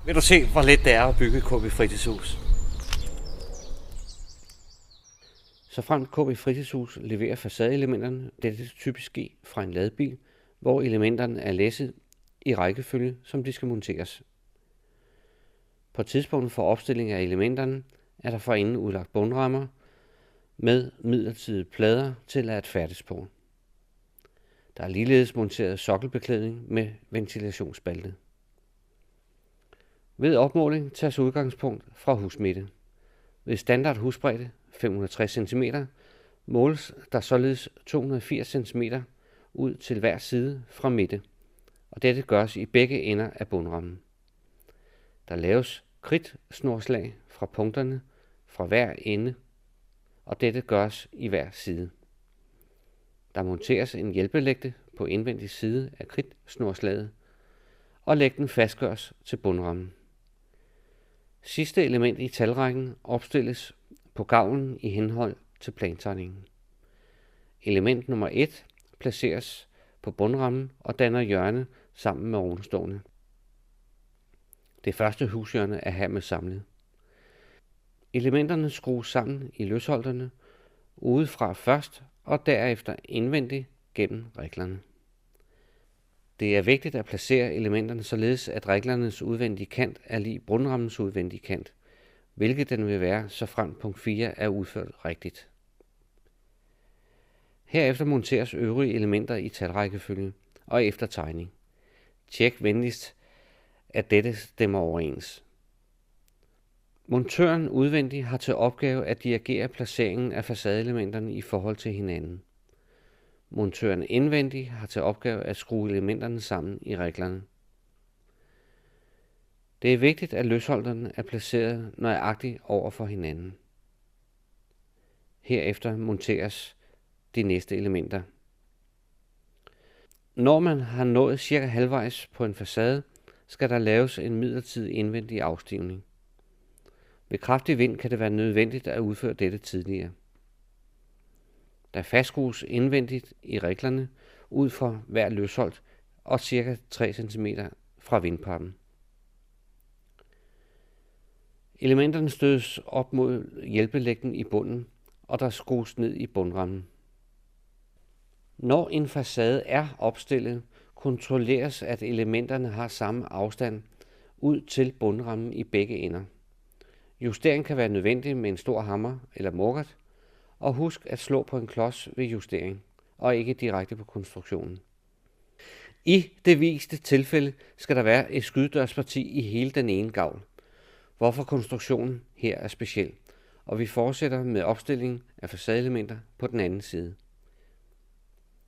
Vil du se, hvor let det er at bygge et KB fritidshus? Såfremt KB fritidshus leverer facadeelementerne, det er typisk ske fra en ladebil, hvor elementerne er læsset i rækkefølge, som de skal monteres. På tidspunktet for opstilling af elementerne er der forinden udlagt bundrammer med midlertidige plader til at færdes på. Der er ligeledes monteret sokkelbeklædning med ventilationsspalte. Ved opmåling tages udgangspunkt fra husmidte. Ved standard husbredde 560 cm måles der således 280 cm ud til hver side fra midte, og dette gøres i begge ender af bundrammen. Der laves kridtsnorslag fra punkterne fra hver ende, og dette gøres i hver side. Der monteres en hjælpelægte på indvendig side af kridtsnorslaget, og lægten fastgøres til bundrammen. Sidste element i talrækken opstilles på gavlen i henhold til plantegningen. Element nummer 1 placeres på bundrammen og danner hjørne sammen med ovenstående. Det første hushjørne er hermed samlet. Elementerne skrues sammen i løsholterne udefra først og derefter indvendigt gennem reglerne. Det er vigtigt at placere elementerne således, at reglernes udvendige kant er lig bundrammens udvendige kant, hvilket den vil være, såfremt punkt 4 er udført rigtigt. Herefter monteres øvrige elementer i talrækkefølge og efter tegning. Tjek venligst, at dette stemmer overens. Montøren udvendigt har til opgave at dirigere placeringen af facadeelementerne i forhold til hinanden. Montøren indvendigt har til opgave at skrue elementerne sammen i reglerne. Det er vigtigt, at løsholterne er placeret nøjagtigt over for hinanden. Herefter monteres de næste elementer. Når man har nået cirka halvvejs på en facade, skal der laves en midlertidig indvendig afstivning. Ved kraftig vind kan det være nødvendigt at udføre dette tidligere. Der fastskrues indvendigt i reglerne ud fra hver løsholdt og ca. 3 cm fra vindpappen. Elementerne stødes op mod hjælpelægten i bunden, og der skrues ned i bundrammen. Når en facade er opstillet, kontrolleres, at elementerne har samme afstand ud til bundrammen i begge ender. Justering kan være nødvendig med en stor hammer eller mukkert, og husk at slå på en klods ved justering, og ikke direkte på konstruktionen. I det viste tilfælde skal der være et skydedørsparti i hele den ene gavl, hvorfor konstruktionen her er speciel, og vi fortsætter med opstillingen af facadeelementer på den anden side.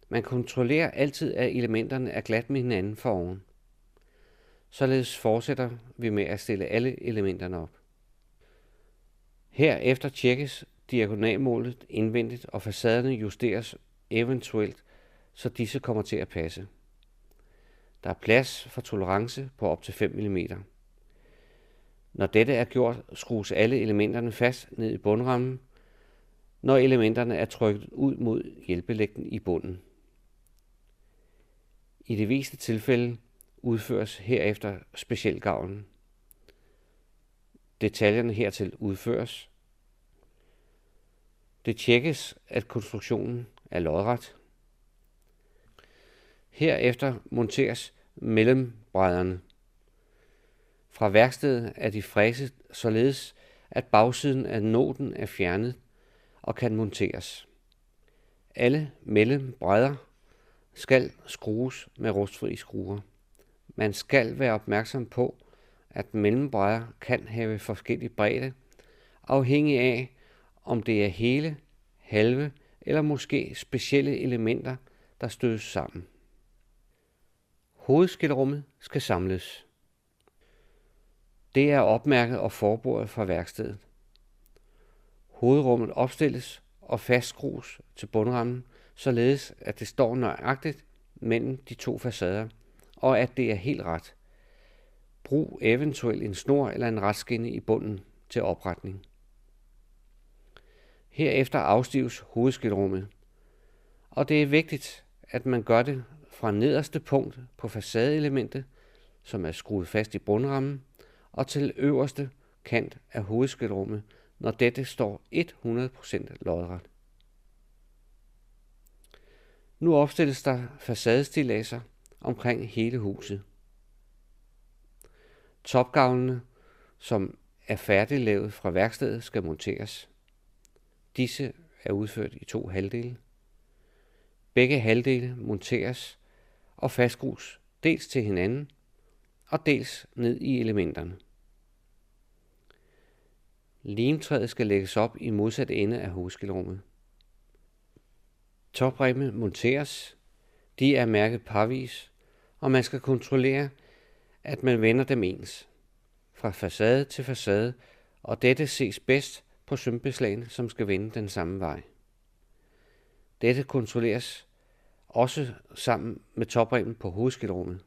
Man kontrollerer altid, at elementerne er glat med hinanden for oven. Således fortsætter vi med at stille alle elementerne op. Herefter tjekkes diagonalmålet indvendigt, og facaderne justeres eventuelt, så disse kommer til at passe. Der er plads for tolerance på op til 5 mm. Når dette er gjort, skrues alle elementerne fast ned i bundrammen, når elementerne er trykket ud mod hjælpelægten i bunden. I det viste tilfælde udføres herefter specialgavlen. Detaljerne hertil udføres. Det tjekkes, at konstruktionen er lodret. Herefter monteres mellembrædderne. Fra værkstedet er de fræset således, at bagsiden af noten er fjernet og kan monteres. Alle mellembrædder skal skrues med rustfri skruer. Man skal være opmærksom på, at mellembrædder kan have forskellig bredde, afhængig af, om det er hele, halve eller måske specielle elementer, der stødes sammen. Hovedskilrummet skal samles. Det er opmærket og forbordet fra værkstedet. Hovedrummet opstilles og fastskrues til bundrammen, således at det står nøjagtigt mellem de to facader, og at det er helt ret. Brug eventuelt en snor eller en retskinne i bunden til opretning. Herefter afstives hovedskilrummet, og det er vigtigt, at man gør det fra nederste punkt på facadeelementet, som er skruet fast i bundrammen, og til øverste kant af hovedskælrummet, når dette står 100% lodret. Nu opstilles der facadestilladser omkring hele huset. Topgavlene, som er færdiglavet fra værkstedet, skal monteres. Disse er udført i 2 halvdele. Begge halvdele monteres og fastskrues dels til hinanden og dels ned i elementerne. Limtræet skal lægges op i modsat ende af hovedskælrummet. Topremme monteres. De er mærket parvis, og man skal kontrollere, at man vender dem ens, fra facade til facade, og dette ses bedst på sømbeslagene, som skal vende den samme vej. Dette kontrolleres også sammen med topremmen på hovedskælrummet,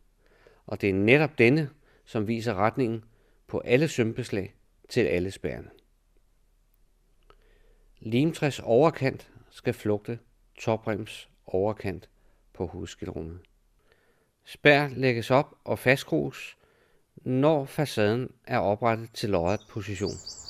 og det er netop denne, som viser retningen på alle sømbeslag til alle spærrene. Limtræs overkant skal flugte toprems overkant på hovedskælrummet. Spær lægges op og fastskrues, når facaden er oprettet til lodret position.